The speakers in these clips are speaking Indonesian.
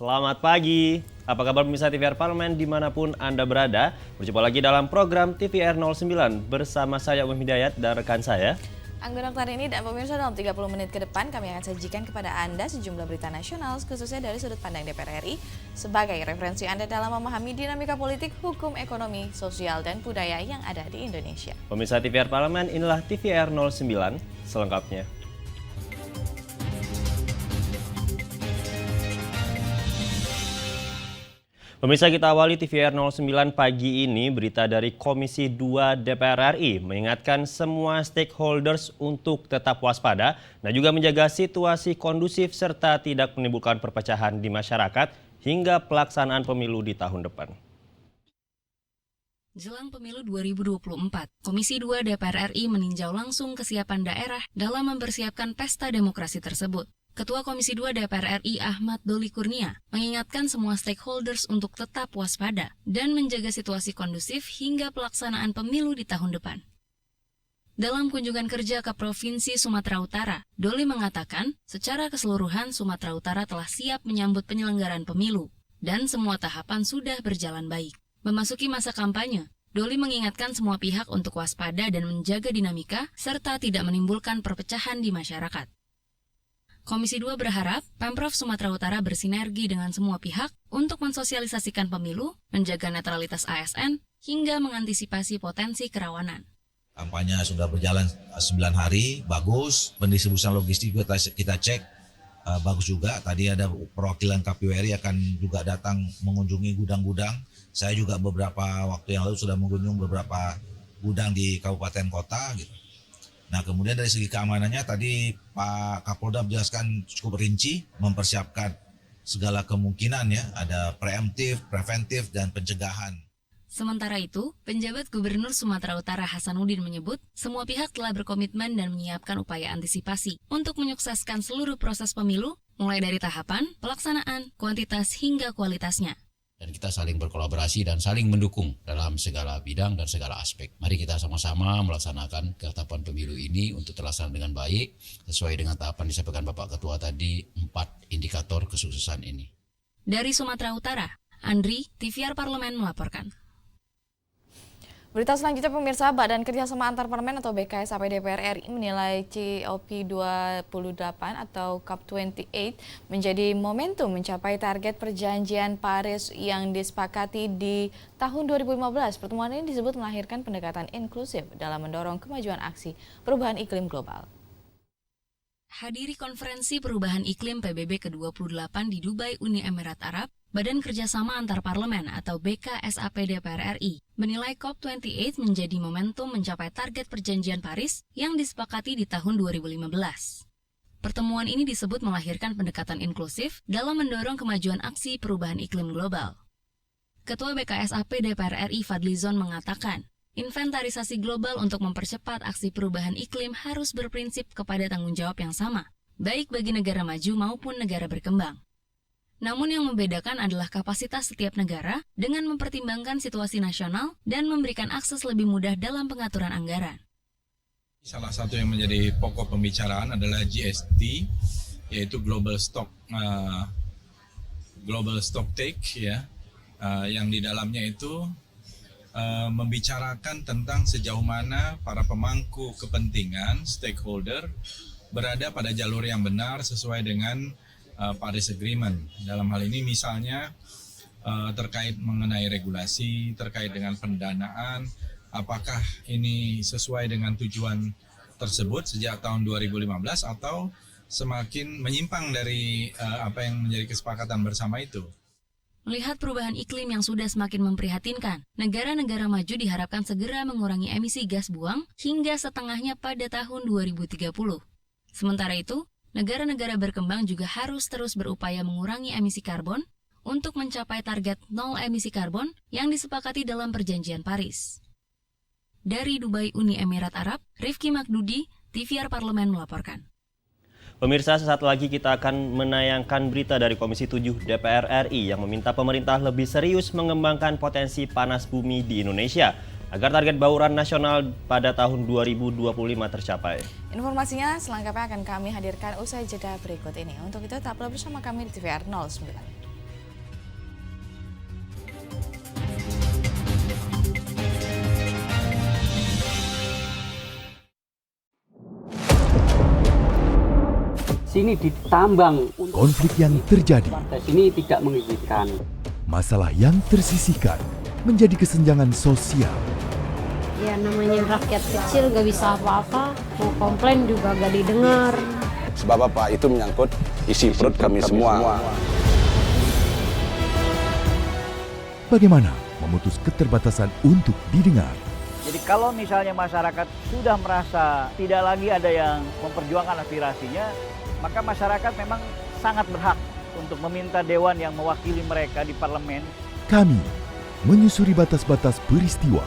Selamat pagi, apa kabar pemirsa TVR Parlemen dimanapun Anda berada. Berjumpa lagi dalam program TVR 09 bersama saya Umum Hidayat dan rekan saya Anggun Oktarini dan pemirsa, dalam 30 menit ke depan kami akan sajikan kepada Anda sejumlah berita nasional khususnya dari sudut pandang DPR RI sebagai referensi Anda dalam memahami dinamika politik, hukum, ekonomi, sosial, dan budaya yang ada di Indonesia. Pemirsa TVR Parlemen, inilah TVR 09 selengkapnya. Pemirsa, kita awali TVR 09 pagi ini berita dari Komisi 2 DPR RI mengingatkan semua stakeholders untuk tetap waspada dan juga menjaga situasi kondusif serta tidak menimbulkan perpecahan di masyarakat hingga pelaksanaan pemilu di tahun depan. Jelang pemilu 2024, Komisi 2 DPR RI meninjau langsung kesiapan daerah dalam mempersiapkan pesta demokrasi tersebut. Ketua Komisi 2 DPR RI Ahmad Doli Kurnia mengingatkan semua stakeholders untuk tetap waspada dan menjaga situasi kondusif hingga pelaksanaan pemilu di tahun depan. Dalam kunjungan kerja ke Provinsi Sumatera Utara, Doli mengatakan secara keseluruhan Sumatera Utara telah siap menyambut penyelenggaraan pemilu dan semua tahapan sudah berjalan baik. Memasuki masa kampanye, Doli mengingatkan semua pihak untuk waspada dan menjaga dinamika serta tidak menimbulkan perpecahan di masyarakat. Komisi 2 berharap Pemprov Sumatera Utara bersinergi dengan semua pihak untuk mensosialisasikan pemilu, menjaga netralitas ASN, hingga mengantisipasi potensi kerawanan. Kampanye sudah berjalan 9 hari, bagus. Pendistribusian logistik kita cek, bagus juga. Tadi ada perwakilan KPU RI akan juga datang mengunjungi gudang-gudang. Saya juga beberapa waktu yang lalu sudah mengunjungi beberapa gudang di kabupaten kota gitu. Nah, kemudian dari segi keamanannya tadi Pak Kapolda menjelaskan cukup rinci, mempersiapkan segala kemungkinan ya, ada preemptif, preventif, dan pencegahan. Sementara itu, penjabat Gubernur Sumatera Utara Hasanuddin menyebut semua pihak telah berkomitmen dan menyiapkan upaya antisipasi untuk menyukseskan seluruh proses pemilu, mulai dari tahapan, pelaksanaan, kuantitas, hingga kualitasnya. Dan kita saling berkolaborasi dan saling mendukung dalam segala bidang dan segala aspek. Mari kita sama-sama melaksanakan tahapan pemilu ini untuk terlaksana dengan baik, sesuai dengan tahapan disampaikan Bapak Ketua tadi, 4 indikator kesuksesan ini. Dari Sumatera Utara, Andri, TVR Parlemen melaporkan. Berita selanjutnya pemirsa, Badan Kerjasama Antar Parlemen atau BKSAP DPR RI menilai COP28 atau COP28 menjadi momentum mencapai target perjanjian Paris yang disepakati di tahun 2015. Pertemuan ini disebut melahirkan pendekatan inklusif dalam mendorong kemajuan aksi perubahan iklim global. Hadiri konferensi perubahan iklim PBB ke-28 di Dubai, Uni Emirat Arab, Badan Kerjasama Antar Parlemen atau BKSAP DPR RI menilai COP28 menjadi momentum mencapai target perjanjian Paris yang disepakati di tahun 2015. Pertemuan ini disebut melahirkan pendekatan inklusif dalam mendorong kemajuan aksi perubahan iklim global. Ketua BKSAP DPR RI Fadlizon mengatakan, inventarisasi global untuk mempercepat aksi perubahan iklim harus berprinsip kepada tanggung jawab yang sama, baik bagi negara maju maupun negara berkembang. Namun yang membedakan adalah kapasitas setiap negara dengan mempertimbangkan situasi nasional dan memberikan akses lebih mudah dalam pengaturan anggaran. Salah satu yang menjadi pokok pembicaraan adalah GST, yaitu Global Stock Take, ya, yang di dalamnya itu membicarakan tentang sejauh mana para pemangku kepentingan, stakeholder, berada pada jalur yang benar sesuai dengan Paris Agreement. Dalam hal ini misalnya terkait mengenai regulasi, terkait dengan pendanaan, apakah ini sesuai dengan tujuan tersebut sejak tahun 2015 atau semakin menyimpang dari apa yang menjadi kesepakatan bersama itu. Melihat perubahan iklim yang sudah semakin memprihatinkan, negara-negara maju diharapkan segera mengurangi emisi gas buang hingga setengahnya pada tahun 2030. Sementara itu, negara-negara berkembang juga harus terus berupaya mengurangi emisi karbon untuk mencapai target nol emisi karbon yang disepakati dalam Perjanjian Paris. Dari Dubai, Uni Emirat Arab, Rifki Makdudi, TVR Parlemen melaporkan. Pemirsa, sesaat lagi kita akan menayangkan berita dari Komisi 7 DPR RI yang meminta pemerintah lebih serius mengembangkan potensi panas bumi di Indonesia agar target bauran nasional pada tahun 2025 tercapai. Informasinya selengkapnya akan kami hadirkan usai jeda berikut ini. Untuk itu tetaplah bersama kami di TVR 09. sini ditambang. Konflik yang terjadi, Warga sini tidak mengizinkan. masalah yang tersisihkan menjadi kesenjangan sosial. Ya namanya rakyat kecil gak bisa apa-apa, mau komplain juga gak didengar. Sebab apa? Itu menyangkut isi perut kami semua. Bagaimana memutus keterbatasan untuk didengar? Jadi kalau misalnya masyarakat sudah merasa tidak lagi ada yang memperjuangkan aspirasinya, maka masyarakat memang sangat berhak untuk meminta dewan yang mewakili mereka di parlemen. Kami menyusuri batas-batas peristiwa,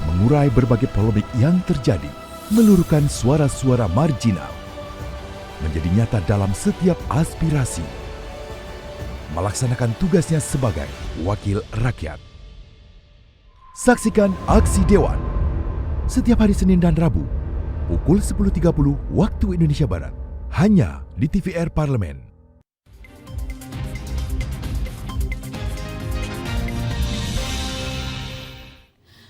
mengurai berbagai polemik yang terjadi, meluruhkan suara-suara marginal, menjadi nyata dalam setiap aspirasi, melaksanakan tugasnya sebagai wakil rakyat. Saksikan Aksi Dewan setiap hari Senin dan Rabu pukul 10.30 waktu Indonesia Barat hanya di TVR Parlemen.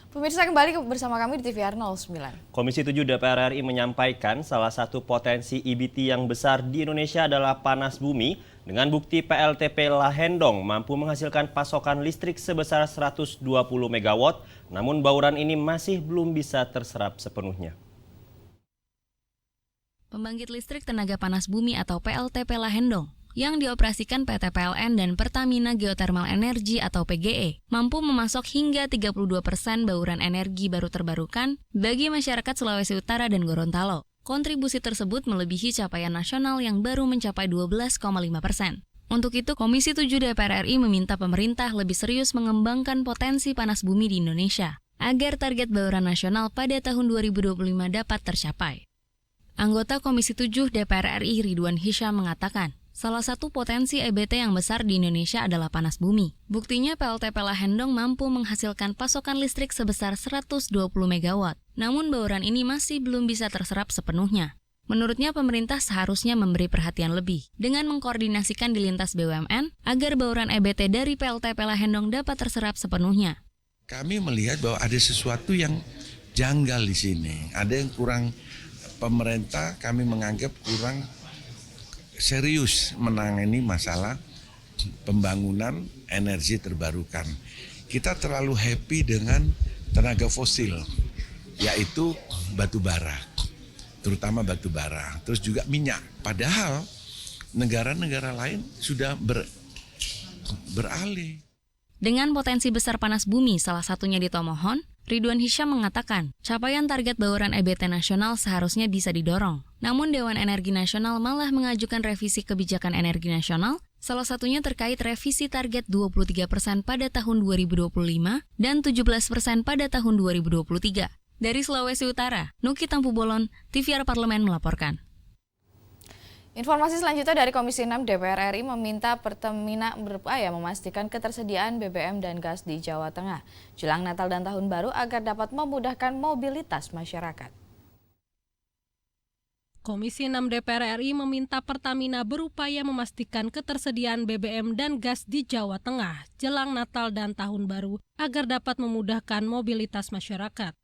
Pemirsa, kembali bersama kami di TVR 09. Komisi 7 DPR RI menyampaikan salah satu potensi EBT yang besar di Indonesia adalah panas bumi, dengan bukti PLTP Lahendong mampu menghasilkan pasokan listrik sebesar 120 MW, namun bauran ini masih belum bisa terserap sepenuhnya. Pembangkit listrik tenaga panas bumi atau PLTP Lahendong yang dioperasikan PT PLN dan Pertamina Geothermal Energy atau PGE mampu memasok hingga 32% bauran energi baru terbarukan bagi masyarakat Sulawesi Utara dan Gorontalo. Kontribusi tersebut melebihi capaian nasional yang baru mencapai 12,5%. Untuk itu, Komisi 7 DPR RI meminta pemerintah lebih serius mengembangkan potensi panas bumi di Indonesia agar target bauran nasional pada tahun 2025 dapat tercapai. Anggota Komisi 7 DPR RI Ridwan Hisyam mengatakan, salah satu potensi EBT yang besar di Indonesia adalah panas bumi. Buktinya PLTP Lahendong mampu menghasilkan pasokan listrik sebesar 120 MW. Namun bauran ini masih belum bisa terserap sepenuhnya. Menurutnya pemerintah seharusnya memberi perhatian lebih dengan mengkoordinasikan di lintas BUMN agar bauran EBT dari PLTP Lahendong dapat terserap sepenuhnya. Kami melihat bahwa ada sesuatu yang janggal di sini. Ada yang kurang, pemerintah kami menganggap kurang serius menangani masalah pembangunan energi terbarukan. Kita terlalu happy dengan tenaga fosil, yaitu batu bara, terutama batu bara, terus juga minyak. Padahal negara-negara lain sudah beralih. Dengan potensi besar panas bumi, salah satunya di Tomohon, Ridwan Hisyam mengatakan, capaian target bauran EBT nasional seharusnya bisa didorong. Namun Dewan Energi Nasional malah mengajukan revisi kebijakan energi nasional, salah satunya terkait revisi target 23% pada tahun 2025 dan 17% pada tahun 2023. Dari Sulawesi Utara, Nuki Tampubolon, TVR Parlemen melaporkan. Informasi selanjutnya dari Komisi 6 DPR RI meminta Pertamina berupaya memastikan ketersediaan BBM dan gas di Jawa Tengah jelang Natal dan Tahun Baru agar dapat memudahkan mobilitas masyarakat. Komisi 6 DPR RI meminta Pertamina berupaya memastikan ketersediaan BBM dan gas di Jawa Tengah jelang Natal dan Tahun Baru agar dapat memudahkan mobilitas masyarakat.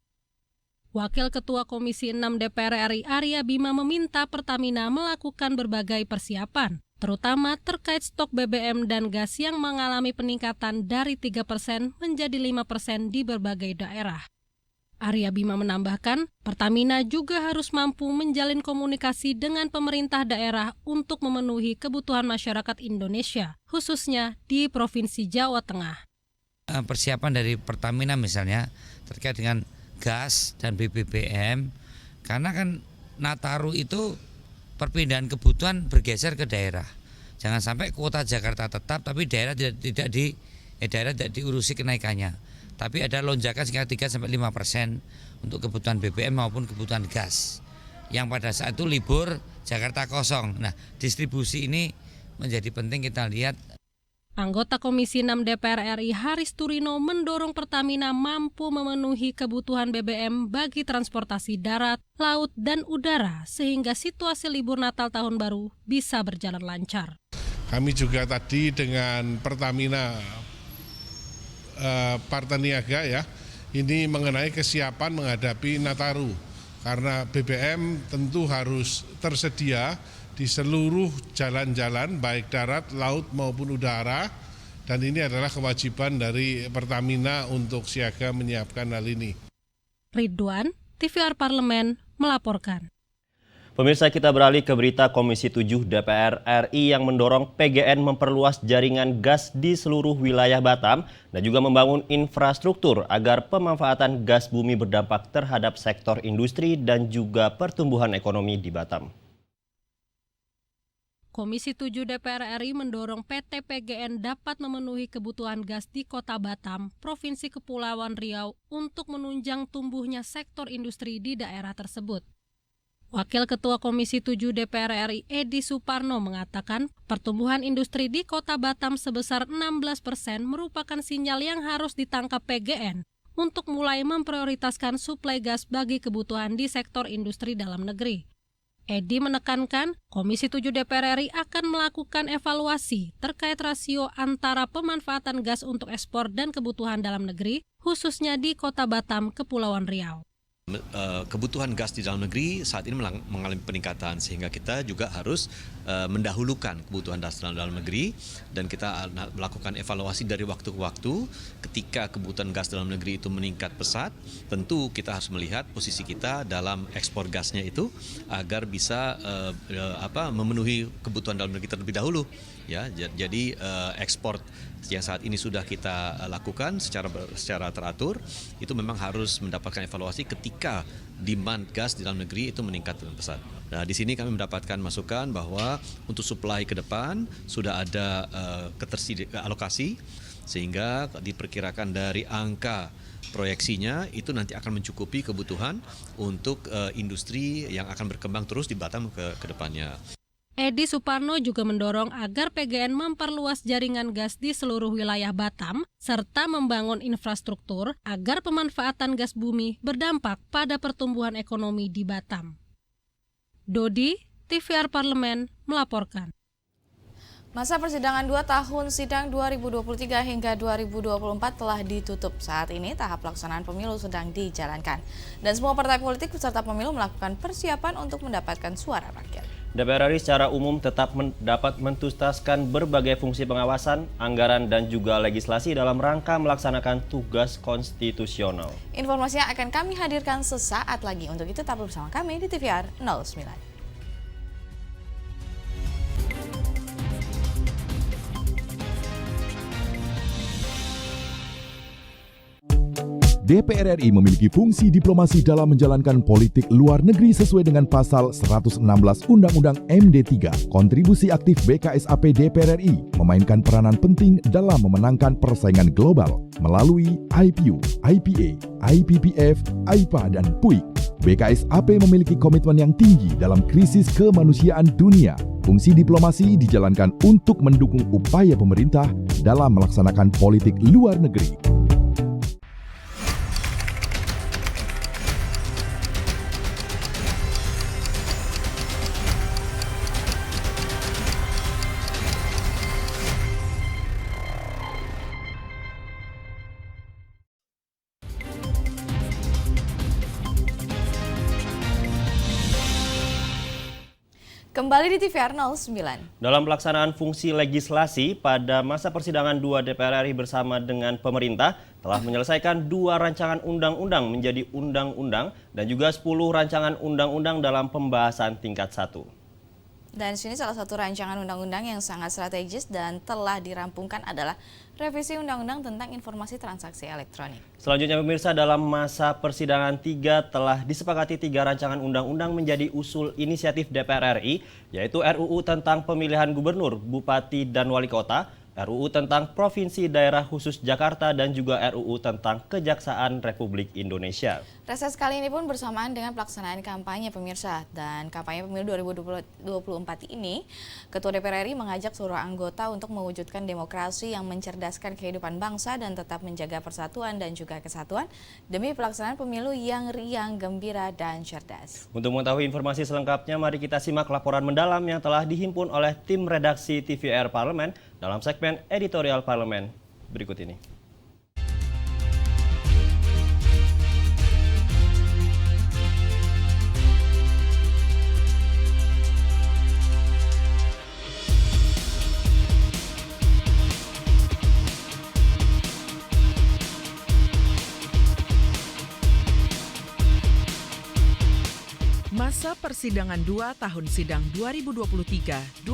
Wakil Ketua Komisi 6 DPR RI Arya Bima meminta Pertamina melakukan berbagai persiapan, terutama terkait stok BBM dan gas yang mengalami peningkatan dari 3% menjadi 5% di berbagai daerah. Arya Bima menambahkan, Pertamina juga harus mampu menjalin komunikasi dengan pemerintah daerah untuk memenuhi kebutuhan masyarakat Indonesia, khususnya di Provinsi Jawa Tengah. Persiapan dari Pertamina misalnya terkait dengan gas dan BBM, karena kan Nataru itu perpindahan kebutuhan bergeser ke daerah. Jangan sampai kuota Jakarta tetap tapi daerah tidak diurusi kenaikannya. Tapi ada lonjakan sekitar 3-5% untuk kebutuhan BBM maupun kebutuhan gas. Yang pada saat itu libur Jakarta kosong. Nah, distribusi ini menjadi penting kita lihat. Anggota Komisi 6 DPR RI Haris Turino mendorong Pertamina mampu memenuhi kebutuhan BBM bagi transportasi darat, laut, dan udara sehingga situasi libur Natal Tahun Baru bisa berjalan lancar. Kami juga tadi dengan Pertamina Partaniaga ya, ini mengenai kesiapan menghadapi Nataru. Karena BBM tentu harus tersedia di seluruh jalan-jalan baik darat, laut maupun udara, dan ini adalah kewajiban dari Pertamina untuk siaga menyiapkan hal ini. Ridwan, TVR Parlemen, melaporkan. Pemirsa, kita beralih ke berita Komisi 7 DPR RI yang mendorong PGN memperluas jaringan gas di seluruh wilayah Batam dan juga membangun infrastruktur agar pemanfaatan gas bumi berdampak terhadap sektor industri dan juga pertumbuhan ekonomi di Batam. Komisi 7 DPR RI mendorong PT PGN dapat memenuhi kebutuhan gas di Kota Batam, Provinsi Kepulauan Riau untuk menunjang tumbuhnya sektor industri di daerah tersebut. Wakil Ketua Komisi 7 DPR RI Edi Suparno mengatakan pertumbuhan industri di Kota Batam sebesar 16% merupakan sinyal yang harus ditangkap PGN untuk mulai memprioritaskan suplai gas bagi kebutuhan di sektor industri dalam negeri. Edi menekankan Komisi 7 DPR RI akan melakukan evaluasi terkait rasio antara pemanfaatan gas untuk ekspor dan kebutuhan dalam negeri, khususnya di Kota Batam, Kepulauan Riau. Kebutuhan gas di dalam negeri saat ini mengalami peningkatan sehingga kita juga harus mendahulukan kebutuhan gas dalam negeri dan kita melakukan evaluasi dari waktu ke waktu. Ketika kebutuhan gas dalam negeri itu meningkat pesat, tentu kita harus melihat posisi kita dalam ekspor gasnya itu agar bisa memenuhi kebutuhan dalam negeri terlebih dahulu. Ya, jadi ekspor yang saat ini sudah kita lakukan secara teratur itu memang harus mendapatkan evaluasi ketika demand gas di dalam negeri itu meningkat dengan pesat. Nah, di sini kami mendapatkan masukan bahwa untuk supply ke depan sudah ada alokasi sehingga diperkirakan dari angka proyeksinya itu nanti akan mencukupi kebutuhan untuk industri yang akan berkembang terus di Batam ke depannya. Edi Suparno juga mendorong agar PGN memperluas jaringan gas di seluruh wilayah Batam serta membangun infrastruktur agar pemanfaatan gas bumi berdampak pada pertumbuhan ekonomi di Batam. Dodi, TVR Parlemen, melaporkan. Masa persidangan 2 tahun sidang 2023 hingga 2024 telah ditutup. Saat ini tahap pelaksanaan pemilu sedang dijalankan. Dan semua partai politik peserta pemilu melakukan persiapan untuk mendapatkan suara rakyat. DPR RI secara umum tetap dapat mentuntaskan berbagai fungsi pengawasan, anggaran, dan juga legislasi dalam rangka melaksanakan tugas konstitusional. Informasinya akan kami hadirkan sesaat lagi. Untuk itu tetap bersama kami di TVR 09. DPR RI memiliki fungsi diplomasi dalam menjalankan politik luar negeri sesuai dengan pasal 116 Undang-Undang MD3. Kontribusi aktif BKSAP DPR RI memainkan peranan penting dalam memenangkan persaingan global melalui IPU, IPA, IPPF, IPA, dan PUIK. BKSAP memiliki komitmen yang tinggi dalam krisis kemanusiaan dunia. Fungsi diplomasi dijalankan untuk mendukung upaya pemerintah dalam melaksanakan politik luar negeri. Kembali di TVR 09. Dalam pelaksanaan fungsi legislasi, pada masa persidangan 2 DPR RI bersama dengan pemerintah telah menyelesaikan 2 rancangan undang-undang menjadi undang-undang dan juga 10 rancangan undang-undang dalam pembahasan tingkat 1. Dan sini salah satu rancangan undang-undang yang sangat strategis dan telah dirampungkan adalah revisi Undang-Undang tentang Informasi Transaksi Elektronik. Selanjutnya pemirsa, dalam masa persidangan 3 telah disepakati 3 rancangan undang-undang menjadi usul inisiatif DPR RI, yaitu RUU tentang pemilihan gubernur, bupati, dan wali kota, RUU tentang Provinsi Daerah Khusus Jakarta, dan juga RUU tentang Kejaksaan Republik Indonesia. Reses kali ini pun bersamaan dengan pelaksanaan kampanye pemirsa. Dan kampanye pemilu 2024 ini, Ketua DPR RI mengajak seluruh anggota untuk mewujudkan demokrasi yang mencerdaskan kehidupan bangsa dan tetap menjaga persatuan dan juga kesatuan demi pelaksanaan pemilu yang riang, gembira, dan cerdas. Untuk mengetahui informasi selengkapnya, mari kita simak laporan mendalam yang telah dihimpun oleh tim redaksi TVR Parlemen dalam segmen editorial Parlemen berikut ini. Masa persidangan 2 tahun sidang 2023-2024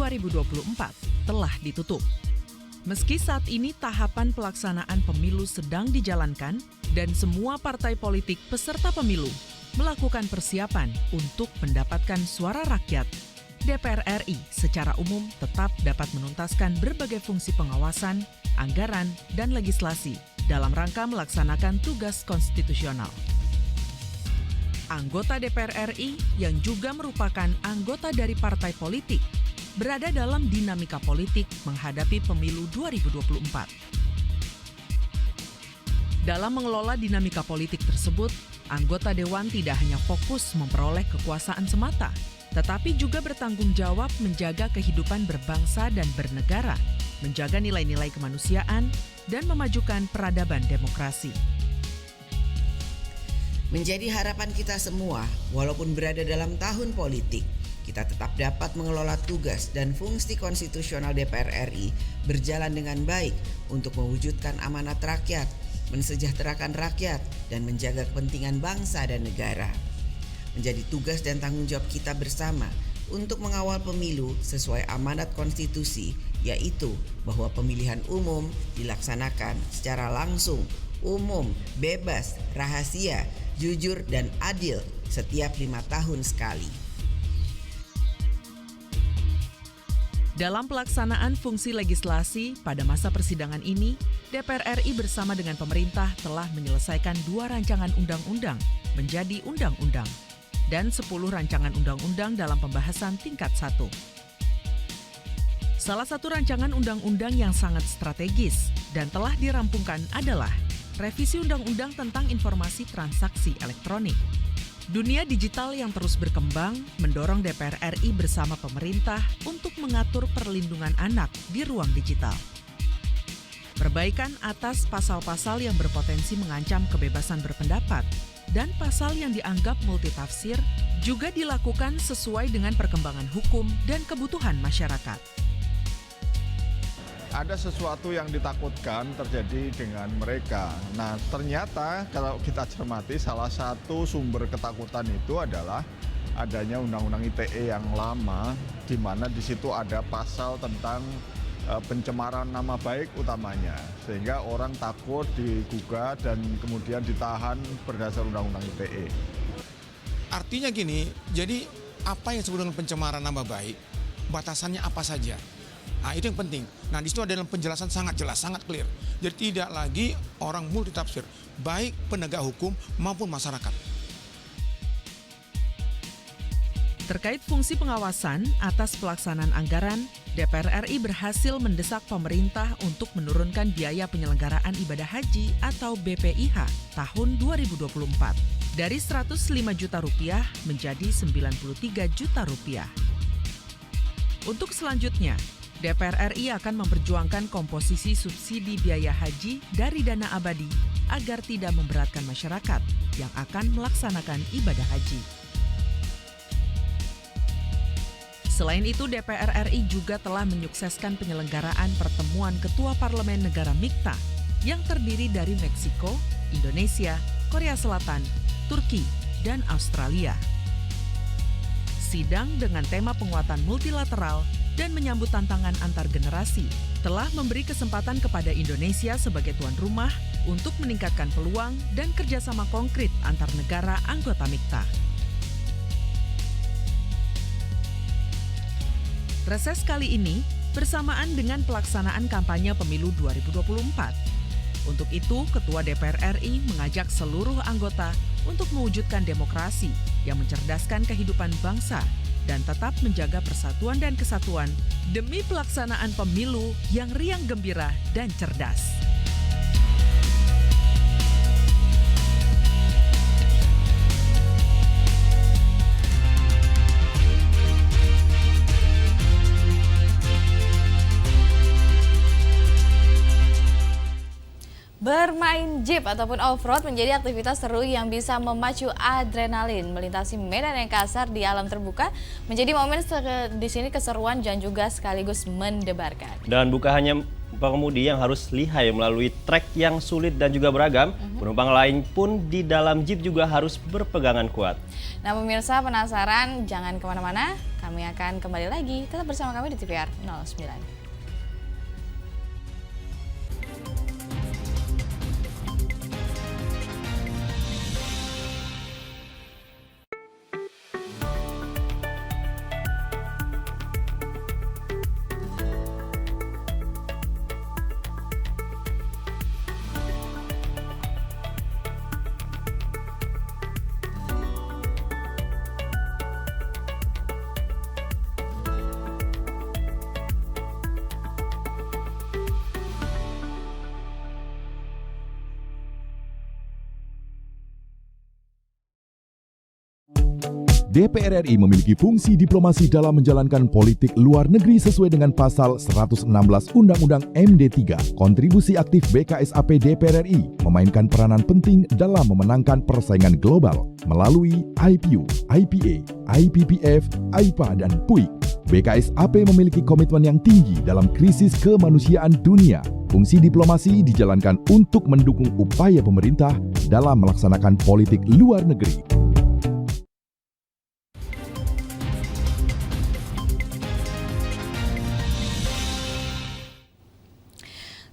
telah ditutup. Meski saat ini tahapan pelaksanaan pemilu sedang dijalankan dan semua partai politik peserta pemilu melakukan persiapan untuk mendapatkan suara rakyat, DPR RI secara umum tetap dapat menuntaskan berbagai fungsi pengawasan, anggaran, dan legislasi dalam rangka melaksanakan tugas konstitusional. Anggota DPR RI yang juga merupakan anggota dari partai politik berada dalam dinamika politik menghadapi pemilu 2024. Dalam mengelola dinamika politik tersebut, anggota Dewan tidak hanya fokus memperoleh kekuasaan semata, tetapi juga bertanggung jawab menjaga kehidupan berbangsa dan bernegara, menjaga nilai-nilai kemanusiaan, dan memajukan peradaban demokrasi. Menjadi harapan kita semua, walaupun berada dalam tahun politik, kita tetap dapat mengelola tugas dan fungsi konstitusional DPR RI berjalan dengan baik untuk mewujudkan amanat rakyat, mensejahterakan rakyat, dan menjaga kepentingan bangsa dan negara. Menjadi tugas dan tanggung jawab kita bersama untuk mengawal pemilu sesuai amanat konstitusi, yaitu bahwa pemilihan umum dilaksanakan secara langsung, umum, bebas, rahasia, jujur, dan adil setiap 5 tahun sekali. Dalam pelaksanaan fungsi legislasi pada masa persidangan ini, DPR RI bersama dengan pemerintah telah menyelesaikan 2 rancangan undang-undang menjadi undang-undang dan 10 rancangan undang-undang dalam pembahasan tingkat 1. Salah satu rancangan undang-undang yang sangat strategis dan telah dirampungkan adalah revisi undang-undang tentang informasi transaksi elektronik. Dunia digital yang terus berkembang mendorong DPR RI bersama pemerintah untuk mengatur perlindungan anak di ruang digital. Perbaikan atas pasal-pasal yang berpotensi mengancam kebebasan berpendapat dan pasal yang dianggap multitafsir juga dilakukan sesuai dengan perkembangan hukum dan kebutuhan masyarakat. Ada sesuatu yang ditakutkan terjadi dengan mereka. Nah, ternyata kalau kita cermati salah satu sumber ketakutan itu adalah adanya Undang-Undang ITE yang lama, di mana di situ ada pasal tentang pencemaran nama baik utamanya, sehingga orang takut digugat dan kemudian ditahan berdasar Undang-Undang ITE. Artinya gini, jadi apa yang disebut dengan pencemaran nama baik, batasannya apa saja? Nah, itu yang penting. Nah, di situ ada dalam penjelasan sangat jelas, sangat clear. Jadi tidak lagi orang multitafsir, baik penegak hukum maupun masyarakat. Terkait fungsi pengawasan atas pelaksanaan anggaran, DPR RI berhasil mendesak pemerintah untuk menurunkan biaya penyelenggaraan ibadah haji atau BPIH tahun 2024 dari 105 juta rupiah menjadi 93 juta rupiah. Untuk selanjutnya, DPR RI akan memperjuangkan komposisi subsidi biaya haji dari dana abadi agar tidak memberatkan masyarakat yang akan melaksanakan ibadah haji. Selain itu, DPR RI juga telah menyukseskan penyelenggaraan pertemuan Ketua Parlemen Negara MIKTA yang terdiri dari Meksiko, Indonesia, Korea Selatan, Turki, dan Australia. Sidang dengan tema penguatan multilateral dan menyambut tantangan antar generasi telah memberi kesempatan kepada Indonesia sebagai tuan rumah untuk meningkatkan peluang dan kerjasama konkret antar negara anggota MIKTA. Reses kali ini bersamaan dengan pelaksanaan kampanye pemilu 2024. Untuk itu, Ketua DPR RI mengajak seluruh anggota untuk mewujudkan demokrasi yang mencerdaskan kehidupan bangsa dan tetap menjaga persatuan dan kesatuan demi pelaksanaan pemilu yang riang gembira dan cerdas. Bermain jeep ataupun off-road menjadi aktivitas seru yang bisa memacu adrenalin. Melintasi medan yang kasar di alam terbuka menjadi momen di sini keseruan dan juga sekaligus mendebarkan. Dan bukan hanya pengemudi yang harus lihai melalui trek yang sulit dan juga beragam, penumpang lain pun di dalam jeep juga harus berpegangan kuat. Nah pemirsa penasaran? Jangan kemana-mana, kami akan kembali lagi. Tetap bersama kami di TVR 09. DPR RI memiliki fungsi diplomasi dalam menjalankan politik luar negeri sesuai dengan pasal 116 Undang-Undang MD 3. Kontribusi aktif BKSAP DPR RI memainkan peranan penting dalam memenangkan persaingan global melalui IPU, IPA, IPPF, IPA, dan PUIK. BKSAP memiliki komitmen yang tinggi dalam krisis kemanusiaan dunia. Fungsi diplomasi dijalankan untuk mendukung upaya pemerintah dalam melaksanakan politik luar negeri.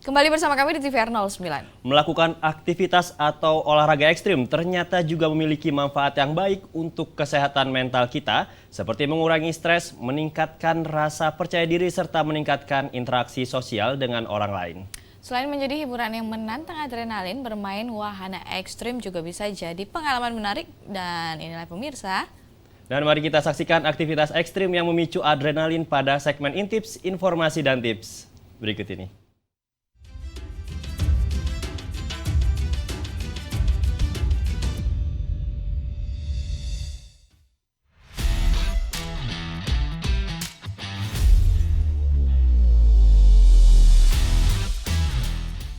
Kembali bersama kami di TVR 09. Melakukan aktivitas atau olahraga ekstrim ternyata juga memiliki manfaat yang baik untuk kesehatan mental kita, seperti mengurangi stres, meningkatkan rasa percaya diri, serta meningkatkan interaksi sosial dengan orang lain. Selain menjadi hiburan yang menantang adrenalin, bermain wahana ekstrim juga bisa jadi pengalaman menarik. Dan inilah pemirsa. Dan mari kita saksikan aktivitas ekstrim yang memicu adrenalin pada segmen Intips, Informasi dan Tips berikut ini.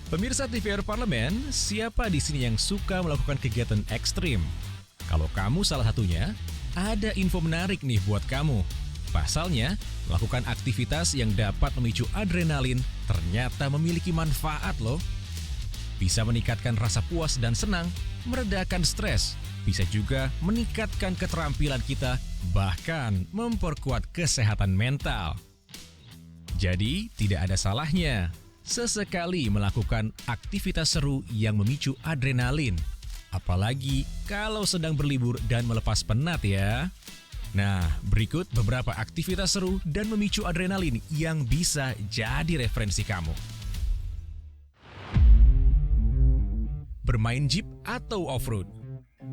Pemirsa TVR Parlemen, siapa di sini yang suka melakukan kegiatan ekstrim? Kalau kamu salah satunya, ada info menarik nih buat kamu. Pasalnya, melakukan aktivitas yang dapat memicu adrenalin ternyata memiliki manfaat loh. Bisa meningkatkan rasa puas dan senang, meredakan stres, bisa juga meningkatkan keterampilan kita, bahkan memperkuat kesehatan mental. Jadi, tidak ada salahnya sesekali melakukan aktivitas seru yang memicu adrenalin. Apalagi kalau sedang berlibur dan melepas penat ya. Nah, berikut beberapa aktivitas seru dan memicu adrenalin yang bisa jadi referensi kamu. Bermain jeep atau off-road.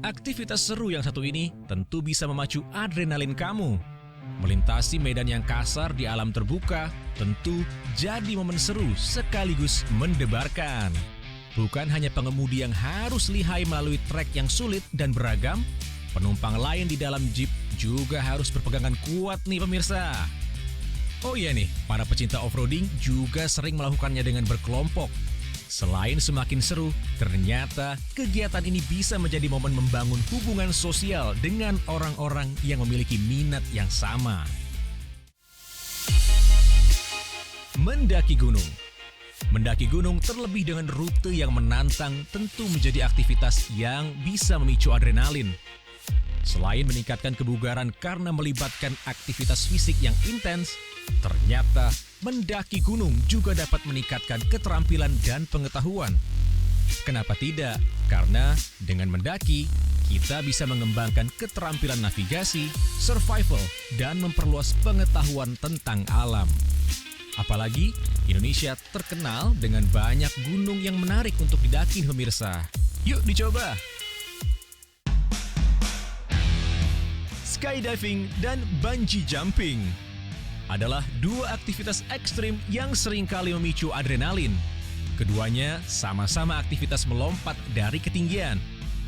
Aktivitas seru yang satu ini tentu bisa memacu adrenalin kamu. Melintasi medan yang kasar di alam terbuka tentu jadi momen seru sekaligus mendebarkan. Bukan hanya pengemudi yang harus lihai melalui trek yang sulit dan beragam, penumpang lain di dalam jeep juga harus berpegangan kuat nih pemirsa. Oh iya nih, para pecinta off-roading juga sering melakukannya dengan berkelompok. Selain semakin seru, ternyata kegiatan ini bisa menjadi momen membangun hubungan sosial dengan orang-orang yang memiliki minat yang sama. Mendaki gunung. Mendaki gunung terlebih dengan rute yang menantang tentu menjadi aktivitas yang bisa memicu adrenalin. Selain meningkatkan kebugaran karena melibatkan aktivitas fisik yang intens, ternyata mendaki gunung juga dapat meningkatkan keterampilan dan pengetahuan. Kenapa tidak? Karena dengan mendaki, kita bisa mengembangkan keterampilan navigasi, survival, dan memperluas pengetahuan tentang alam. Apalagi, Indonesia terkenal dengan banyak gunung yang menarik untuk didaki, pemirsa. Yuk dicoba! Skydiving dan bungee jumping adalah dua aktivitas ekstrim yang seringkali memicu adrenalin. Keduanya sama-sama aktivitas melompat dari ketinggian.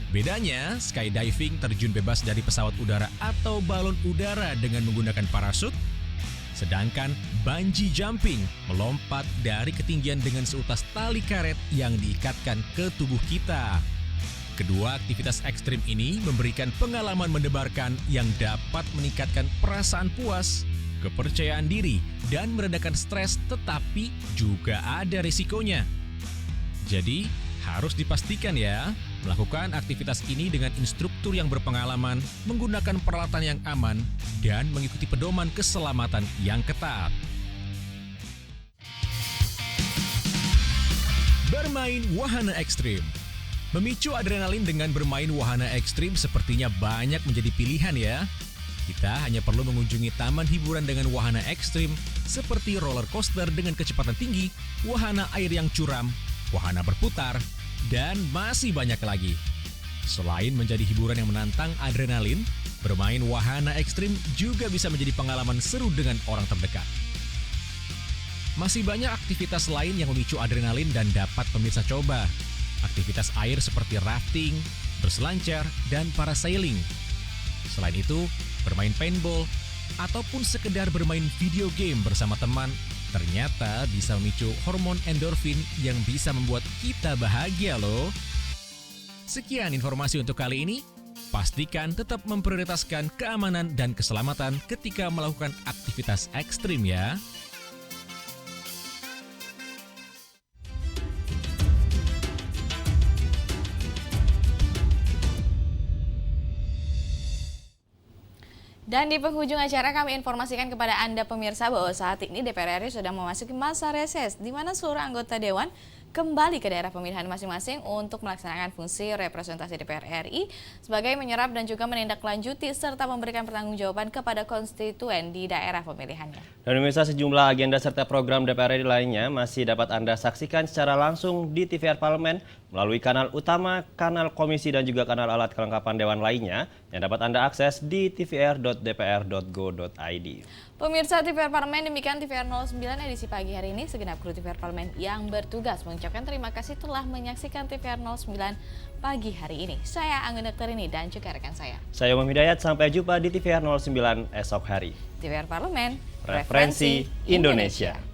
Bedanya, skydiving terjun bebas dari pesawat udara atau balon udara dengan menggunakan parasut. Sedangkan bungee jumping melompat dari ketinggian dengan seutas tali karet yang diikatkan ke tubuh kita. Kedua aktivitas ekstrim ini memberikan pengalaman mendebarkan yang dapat meningkatkan perasaan puas, kepercayaan diri, dan meredakan stres, tetapi juga ada risikonya. Jadi, harus dipastikan ya, melakukan aktivitas ini dengan instruktur yang berpengalaman, menggunakan peralatan yang aman, dan mengikuti pedoman keselamatan yang ketat. Bermain wahana ekstrim. Memicu adrenalin dengan bermain wahana ekstrim sepertinya banyak menjadi pilihan ya. Kita hanya perlu mengunjungi taman hiburan dengan wahana ekstrim seperti roller coaster dengan kecepatan tinggi, wahana air yang curam, wahana berputar, dan masih banyak lagi. Selain menjadi hiburan yang menantang adrenalin, bermain wahana ekstrim juga bisa menjadi pengalaman seru dengan orang terdekat. Masih banyak aktivitas lain yang memicu adrenalin dan dapat pemirsa coba. Aktivitas air seperti rafting, berselancar, dan parasailing. Selain itu, bermain paintball, ataupun sekedar bermain video game bersama teman, ternyata bisa memicu hormon endorfin yang bisa membuat kita bahagia loh. Sekian informasi untuk kali ini. Pastikan tetap memprioritaskan keamanan dan keselamatan ketika melakukan aktivitas ekstrim ya. Dan di penghujung acara kami informasikan kepada Anda pemirsa bahwa saat ini DPR RI sudah memasuki masa reses, di mana seluruh anggota Dewan kembali ke daerah pemilihan masing-masing untuk melaksanakan fungsi representasi DPR RI sebagai menyerap dan juga menindaklanjuti serta memberikan pertanggungjawaban kepada konstituen di daerah pemilihannya. Dan pemirsa, sejumlah agenda serta program DPR RI lainnya masih dapat Anda saksikan secara langsung di TVR Parlemen melalui kanal utama, kanal komisi dan juga kanal alat kelengkapan Dewan lainnya yang dapat Anda akses di tvr.dpr.go.id. Pemirsa TVR Parlemen, demikian TVR 09 edisi pagi hari ini. Segenap kru TVR Parlemen yang bertugas mengucapkan terima kasih telah menyaksikan TVR 09 pagi hari ini. Saya Anggun Dokterini dan juga rekan saya. Saya Umam Hidayat, sampai jumpa di TVR 09 esok hari. TVR Parlemen, Referensi Indonesia.